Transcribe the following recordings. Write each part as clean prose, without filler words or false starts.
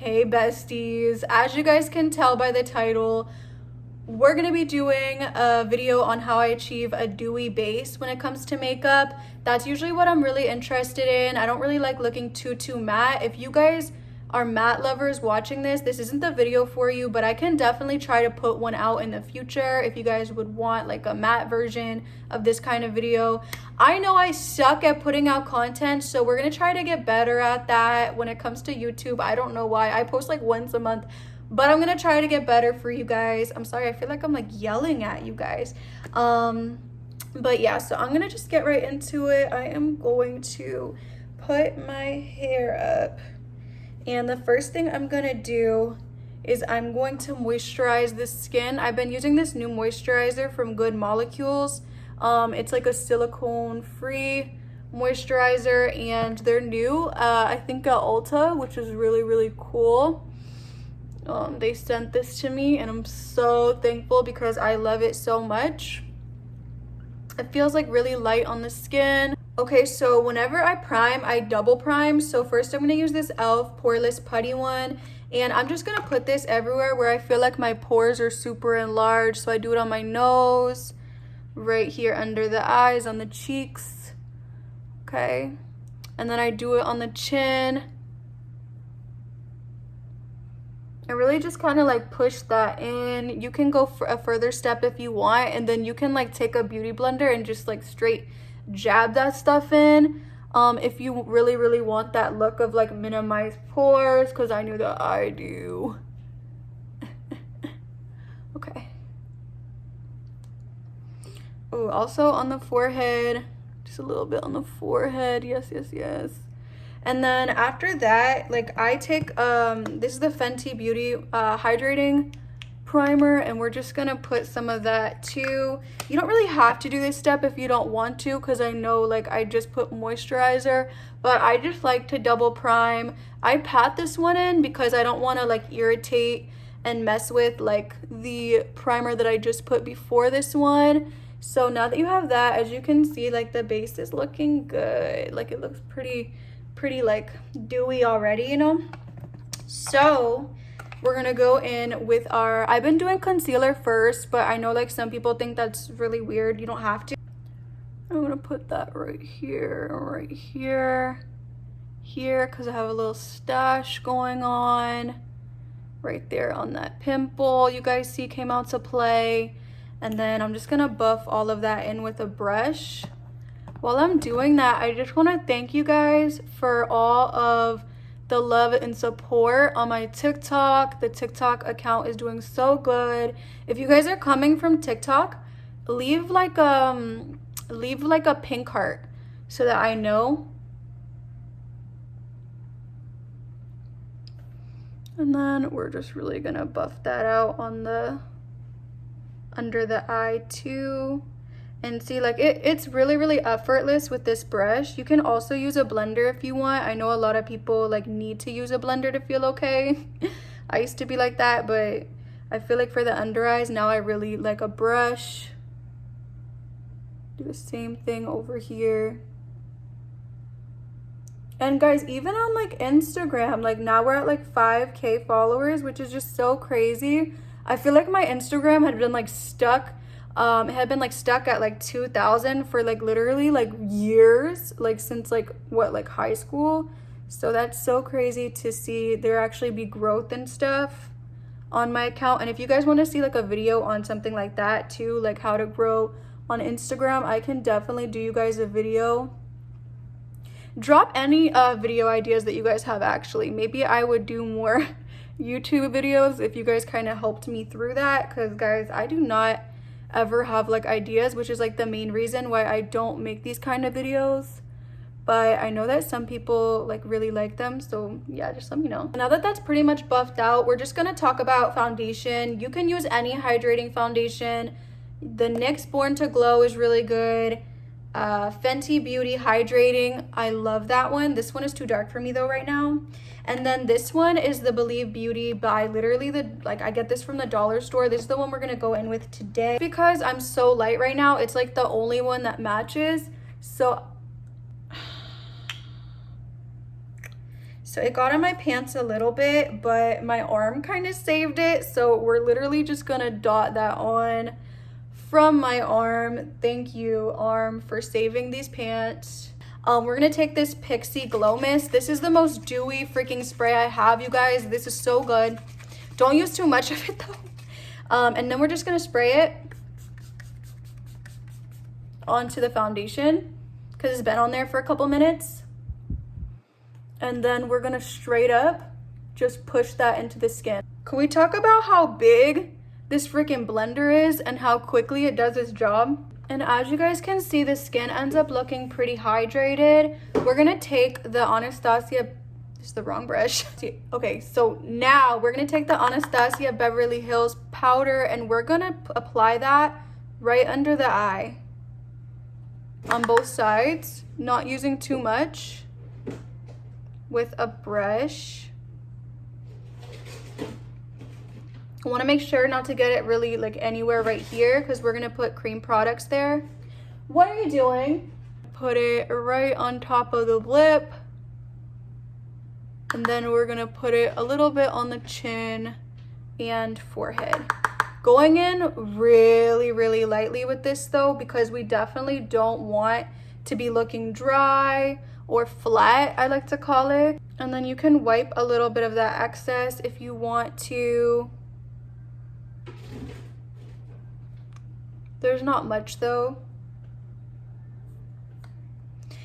Hey besties, as you guys can tell by the title, we're gonna be doing a video on how I achieve a dewy base when it comes to makeup. That's usually what I'm really interested in. I don't really like looking too matte. If you guys are matte lovers watching this isn't the video for you, but I can definitely try to put one out in the future if you guys would want like a matte version of this kind of video. I know I suck at putting out content, so we're gonna try to get better at that when it comes to YouTube. I don't know why. I post like once a month, but I'm gonna try to get better for you guys. I'm sorry, I feel like I'm like yelling at you guys. But yeah, so I'm gonna just get right into it. I am going to put my hair up. And the first thing I'm gonna do is I'm going to moisturize the skin. I've been using this new moisturizer from Good Molecules. It's like a silicone-free moisturizer, and they're new, I think at Ulta, which is really cool. They sent this to me, and I'm so thankful because I love it so much. It feels like really light on the skin. Okay, so whenever I prime, I double prime. So first I'm gonna use this e.l.f. poreless putty one, and I'm just gonna put this everywhere where I feel like my pores are super enlarged. So I do it on my nose, right here under the eyes, on the cheeks, okay? And then I do it on the chin. I really just kind of like push that in. You can go for a further step if you want, and then you can like take a beauty blender and just like straight jab that stuff in if you really want that look of like minimized pores, because I know that I do. Okay. Oh, also on the forehead, just a little bit on the forehead. Yes. And then after that, like I take this is the Fenty Beauty Hydrating Primer, and we're just gonna put some of that too. You don't really have to do this step if you don't want to, because I know like I just put moisturizer, but I just like to double prime. I pat this one in because I don't want to like irritate and mess with like the primer that I just put before this one. So now that you have that, as you can see, like the base is looking good. Like it looks pretty like dewy already, you know? So we're gonna go in with our, I've been doing concealer first, but I know like some people think that's really weird. You don't have to. I'm gonna put that right here, because I have a little stash going on right there on that pimple you guys see came out to play. And then I'm just gonna buff all of that in with a brush. While I'm doing that, I just want to thank you guys for all of the love and support on my TikTok. The TikTok account is doing so good. If you guys are coming from TikTok, leave like a pink heart so that I know. And then we're just really gonna buff that out on the under the eye too. And see, like it's really effortless with this brush. You can also use a blender if you want. I know a lot of people like need to use a blender to feel okay. I used to be like that, but I feel like for the under eyes now I really like a brush. Do the same thing over here. And guys, even on like Instagram, like now we're at like 5K followers, which is just so crazy. I feel like my Instagram had been like stuck. It had been like stuck at like 2,000 for like literally like years, like since like what, like high school. So that's so crazy to see there actually be growth and stuff on my account. And if you guys want to see like a video on something like that too, like how to grow on Instagram, I can definitely do you guys a video. Drop any video ideas that you guys have. Actually, maybe I would do more YouTube videos if you guys kind of helped me through that, because guys, I do not ever have like ideas, which is like the main reason why I don't make these kind of videos. But I know that some people like really like them, so yeah, just let me know. Now that that's pretty much buffed out, we're just gonna talk about foundation. You can use any hydrating foundation. The NYX Born to Glow is really good. Fenty Beauty Hydrating, I love that one. This one is too dark for me though right now. And then this one is the Believe Beauty by literally I get this from the dollar store. This is the one we're gonna go in with today because I'm so light right now. It's like the only one that matches. So it got on my pants a little bit, but my arm kind of saved it. So we're literally just gonna dot that on from my arm. Thank you, arm, for saving these pants. We're gonna take this Pixie Glow Mist. This is the most dewy freaking spray I have, you guys. This is so good. Don't use too much of it though. And then we're just gonna spray it onto the foundation because it's been on there for a couple minutes. And then we're gonna straight up just push that into the skin. Can we talk about how big this freaking blender is and how quickly it does its job? And as you guys can see, the skin ends up looking pretty hydrated. We're gonna take the Anastasia, it's the wrong brush. Okay, so now we're gonna take the Anastasia Beverly Hills powder and we're gonna apply that right under the eye on both sides, not using too much, with a brush. I want to make sure not to get it really like anywhere right here because we're gonna put cream products there. What are you doing? Put it right on top of the lip, and then we're gonna put it a little bit on the chin and forehead. Going in really lightly with this though, because we definitely don't want to be looking dry or flat, I like to call it. And then you can wipe a little bit of that excess if you want to. There's not much though.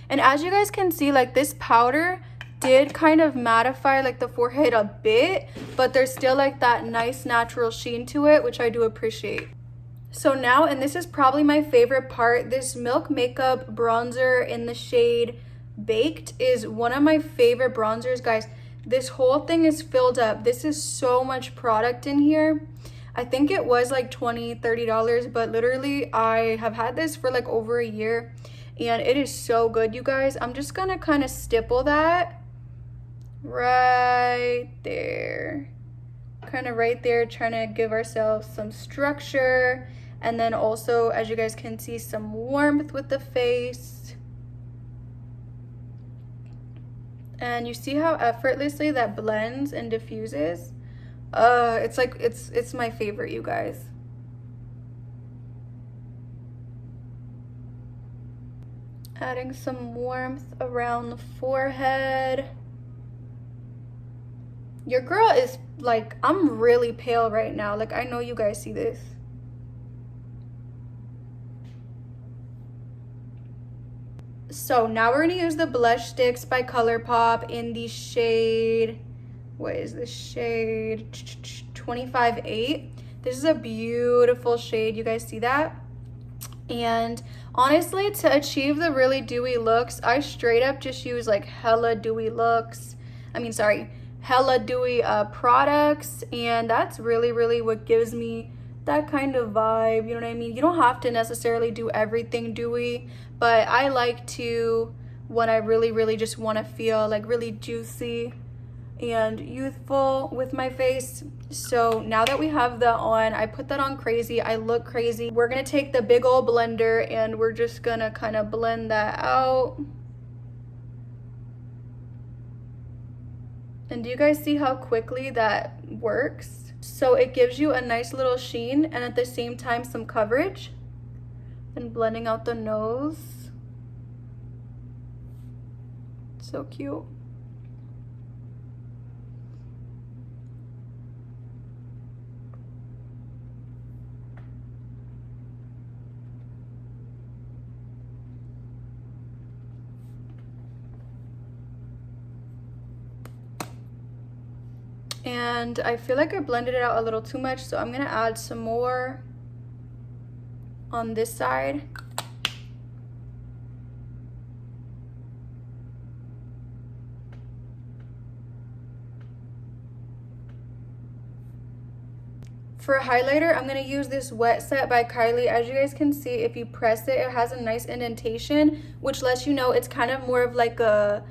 And as you guys can see, like this powder did kind of mattify like the forehead a bit, but there's still like that nice natural sheen to it, which I do appreciate. So now, and this is probably my favorite part, this Milk Makeup bronzer in the shade Baked is one of my favorite bronzers, guys. This whole thing is filled up. This is so much product in here. I think it was like $20-$30, but literally I have had this for like over a year and it is so good, you guys. I'm just gonna kind of stipple that right there, kind of right there, trying to give ourselves some structure, and then also, as you guys can see, some warmth with the face. And you see how effortlessly that blends and diffuses? It's like, it's my favorite, you guys. Adding some warmth around the forehead. Your girl is like, I'm really pale right now. Like, I know you guys see this. So now we're gonna use the blush sticks by ColourPop in the shade, what is this shade? 25-8. This is a beautiful shade, you guys see that? And honestly, to achieve the really dewy looks, I straight up just use like hella dewy products, and that's really what gives me that kind of vibe, you know what I mean? You don't have to necessarily do everything dewy, but I like to, when I really just want to feel like really juicy and youthful with my face. So now that we have that on, I put that on crazy, I look crazy. We're gonna take the big old blender and we're just gonna kind of blend that out. And do you guys see how quickly that works? So it gives you a nice little sheen and at the same time some coverage. And blending out the nose. So cute. And I feel like I blended it out a little too much, so I'm gonna add some more on this side. For a highlighter, I'm gonna use this Wet Set by Kylie. As you guys can see, if you press it, it has a nice indentation, which lets you know it's kind of more of like a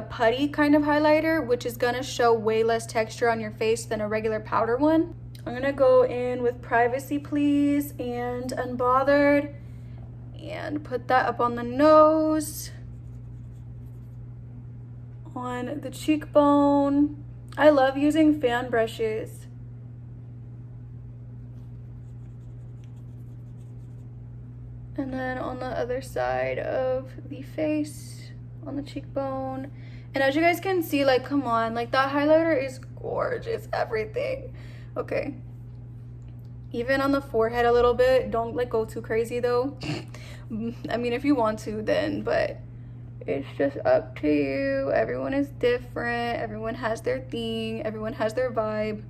putty kind of highlighter, which is gonna show way less texture on your face than a regular powder one. I'm gonna go in with Privacy Please and Unbothered and put that up on the nose, on the cheekbone. I love using fan brushes. And then on the other side of the face, on the cheekbone. And as you guys can see, like, come on, like, that highlighter is gorgeous, everything. Okay. Even on the forehead a little bit. Don't, like, go too crazy, though. I mean, if you want to, then, but it's just up to you. Everyone is different. Everyone has their thing. Everyone has their vibe.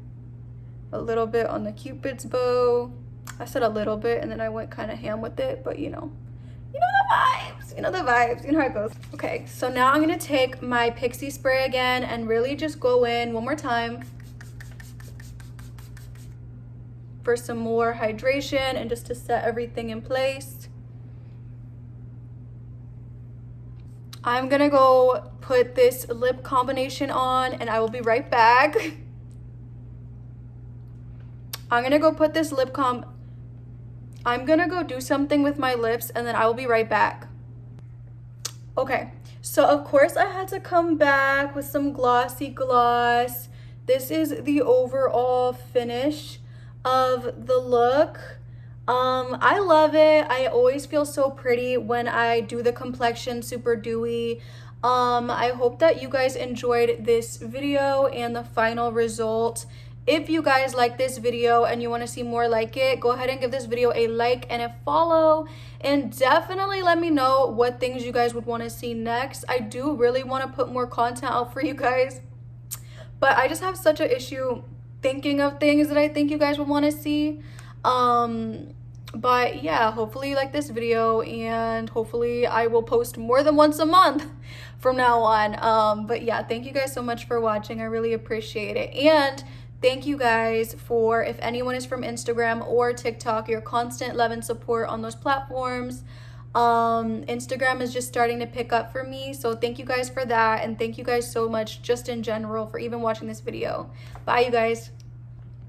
A little bit on the Cupid's bow. I said a little bit, and then I went kind of ham with it, but, you know the vibes. You know the vibes. You know how it goes. Okay, so now I'm going to take my Pixie spray again and really just go in one more time for some more hydration and just to set everything in place. I'm going to go put this lip combination on, and I will be right back. I'm going to go put this I'm gonna go do something with my lips, and then I will be right back. Okay, so of course I had to come back with some glossy gloss. This is the overall finish of the look. I love it. I always feel so pretty when I do the complexion super dewy. I hope that you guys enjoyed this video and the final result. If you guys like this video and you want to see more like it, go ahead and give this video a like and a follow, and definitely let me know what things you guys would want to see next. I do really want to put more content out for you guys, but I just have such an issue thinking of things that I think you guys would want to see. But yeah, hopefully you like this video, and hopefully I will post more than once a month from now on. But yeah, thank you guys so much for watching. I really appreciate it. And thank you guys for, if anyone is from Instagram or TikTok, your constant love and support on those platforms. Instagram is just starting to pick up for me, so thank you guys for that, and thank you guys so much just in general for even watching this video. Bye, you guys.